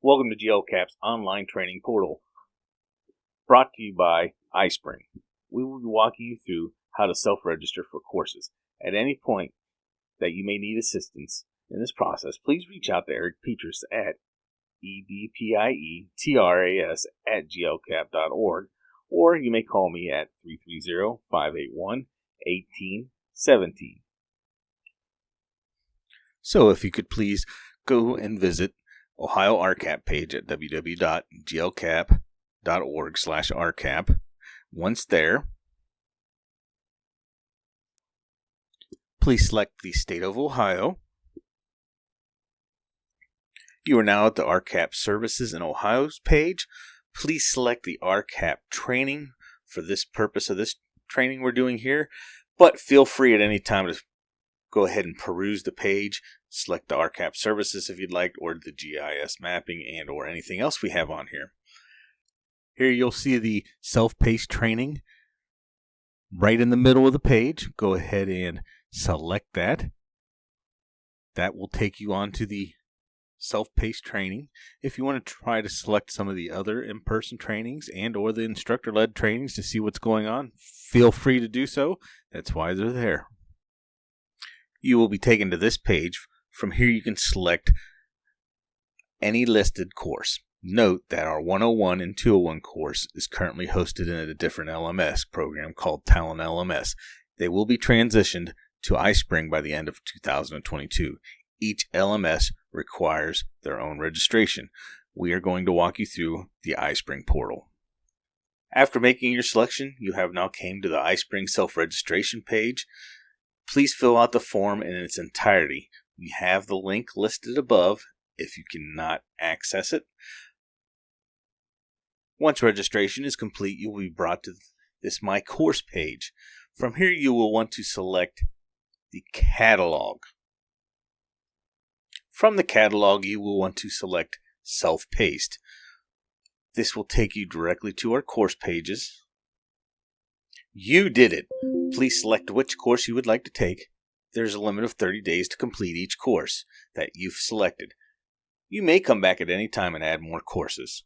Welcome to GLCAP's online training portal, brought to you by iSpring. We will be walking you through how to self-register for courses. At any point that you may need assistance in this process, please reach out to Eric Petras at edpietras@glcap.org, or you may call me at 330-581-1817. So if you could please go and visit Ohio RCAP page at www.glcap.org/RCAP. Once there, please select the state of Ohio. You are now at the RCAP Services in Ohio's page. Please select the RCAP training for this purpose of this training we're doing here, but feel free at any time to go ahead and peruse the page. Select the RCAP services if you'd like, or the GIS mapping and or anything else we have on here. Here you'll see the self-paced training right in the middle of the page. Go ahead and select that. That will take you on to the self-paced training. If you want to try to select some of the other in-person trainings and or the instructor-led trainings to see what's going on, feel free to do so. That's why they're there. You will be taken to this page. From here you can select any listed course. Note that our 101 and 201 course is currently hosted in a different LMS program called Talent LMS. They will be transitioned to iSpring by the end of 2022. Each LMS requires their own registration. We are going to walk you through the iSpring portal. After making your selection, you have now came to the iSpring self-registration page. Please fill out the form in its entirety. We have the link listed above if you cannot access it. Once registration is complete, you will be brought to this My Course page. From here, you will want to select the catalog. From the catalog, you will want to select Self-Paced. This will take you directly to our course pages. You did it! Please select which course you would like to take. There's a limit of 30 days to complete each course that you've selected. You may come back at any time and add more courses.